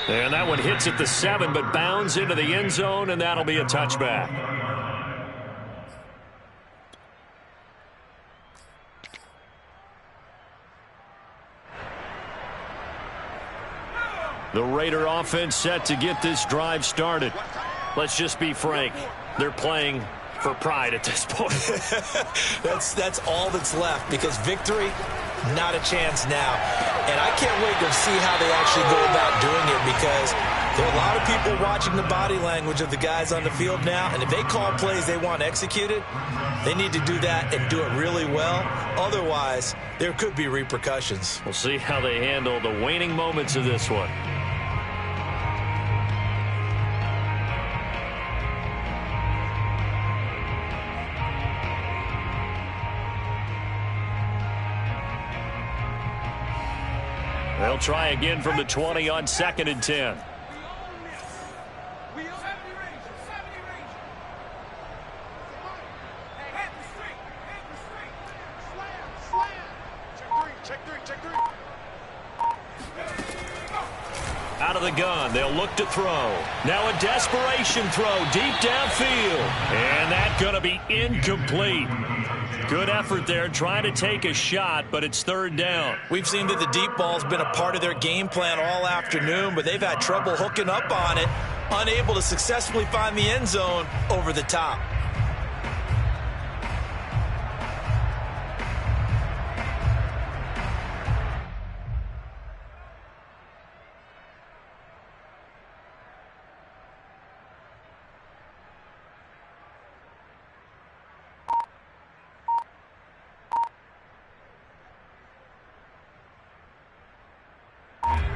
Speaker 1: And that one hits at the 7, but bounds into the end zone, and that'll be a touchback. The Raider offense set to get this drive started. Let's just be frank. They're playing for pride at this point.
Speaker 2: That's all that's left, because victory Not a chance now. And I can't wait to see how they actually go about doing it, because there are a lot of people watching the body language of the guys on the field now, and if they call plays they want executed, they need to do that and do it really well. Otherwise, there could be repercussions.
Speaker 1: We'll see how they handle the waning moments of this one. They'll try again from the 20 on 2nd and 10. Out of the gun, they'll look to throw. Now a desperation throw deep downfield. And that's going to be incomplete. Good effort there trying to take a shot, but it's 3rd down.
Speaker 2: We've seen that the deep ball's been a part of their game plan all afternoon, but they've had trouble hooking up on it, unable to successfully find the end zone over the top.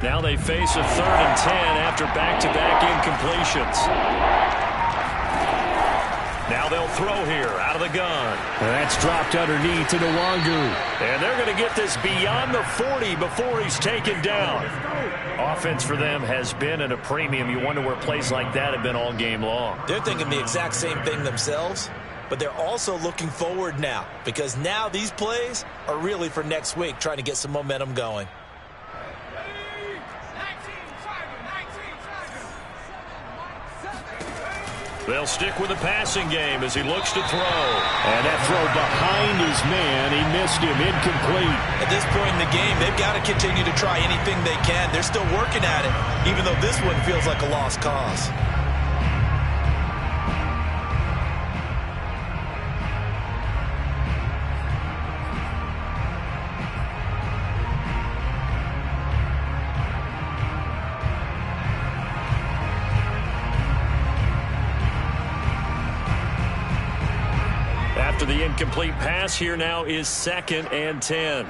Speaker 1: Now they face a 3rd and 10 after back-to-back incompletions. Now they'll throw here out of the gun. That's dropped underneath to Nwangu. And they're going to get this beyond the 40 before he's taken down. Offense for them has been at a premium. You wonder where plays like that have been all game long.
Speaker 2: They're thinking the exact same thing themselves, but they're also looking forward now, because now these plays are really for next week, trying to get some momentum going.
Speaker 1: They'll stick with the passing game as he looks to throw. And that throw behind his man, he missed him, incomplete.
Speaker 2: At this point in the game, they've got to continue to try anything they can. They're still working at it, even though this one feels like a lost cause.
Speaker 1: After the incomplete pass, here now is 2nd and 10.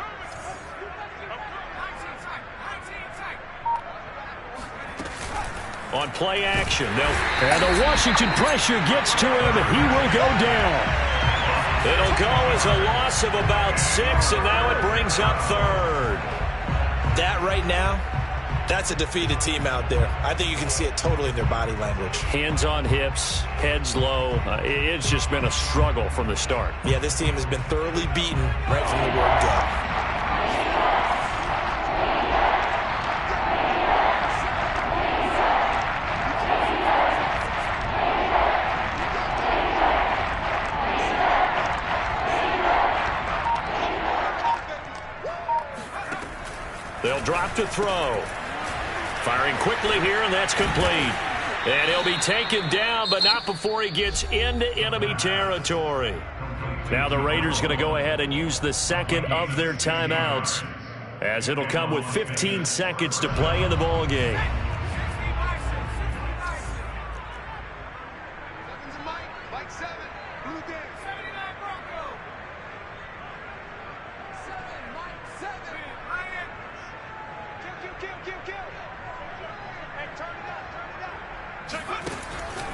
Speaker 1: On play action, and the Washington pressure gets to him, and he will go down. It'll go as a loss of about 6, and now it brings up 3rd.
Speaker 2: That right now, that's a defeated team out there. I think you can see it totally in their body language.
Speaker 1: Hands on hips, heads low. It's just been a struggle from the start.
Speaker 2: Yeah, this team has been thoroughly beaten right from the word go.
Speaker 1: They'll drop to throw. Firing quickly here, and that's complete. And he'll be taken down, but not before he gets into enemy territory. Now the Raiders going to go ahead and use the 2nd of their timeouts, as it'll come with 15 seconds to play in the ball game.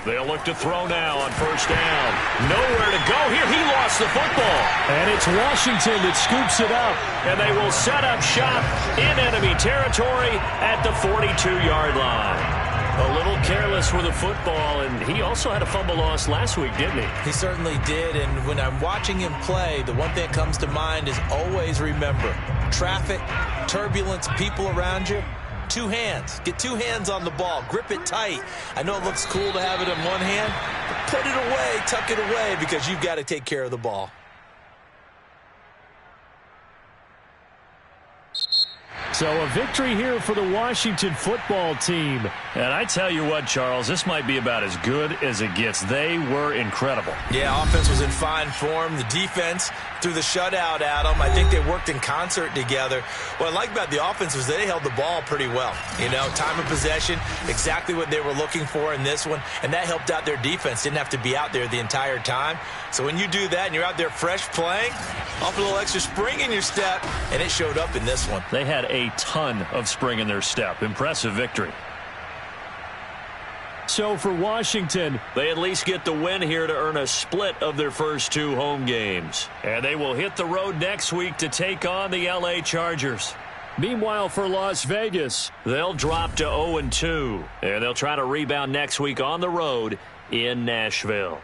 Speaker 1: They'll look to throw now on 1st down. Nowhere to go here. He lost the football. And it's Washington that scoops it up. And they will set up shop in enemy territory at the 42-yard line. A little careless with the football, and he also had a fumble loss last week, didn't he?
Speaker 2: He certainly did, and when I'm watching him play, the one thing that comes to mind is always remember, traffic, turbulence, people around you. 2 hands. Get 2 hands on the ball. Grip it tight. I know it looks cool to have it in one hand, but put it away, tuck it away, because you've got to take care of the ball.
Speaker 1: So a victory here for the Washington football team. And I tell you what, Charles, this might be about as good as it gets. They were incredible.
Speaker 2: Yeah, offense was in fine form. The defense through the shutout, Adam. I think they worked in concert together. What I like about the offense was they held the ball pretty well. You know, time of possession, exactly what they were looking for in this one, and that helped out their defense. Didn't have to be out there the entire time. So when you do that and you're out there fresh playing, off a little extra spring in your step, and it showed up in this one.
Speaker 1: They had a ton of spring in their step. Impressive victory. So for Washington,
Speaker 4: they at least get the win here to earn a split of their first 2 home games.
Speaker 1: And they will hit the road next week to take on the LA Chargers. Meanwhile, for Las Vegas,
Speaker 4: they'll drop to 0-2, and they'll try to rebound next week on the road in Nashville.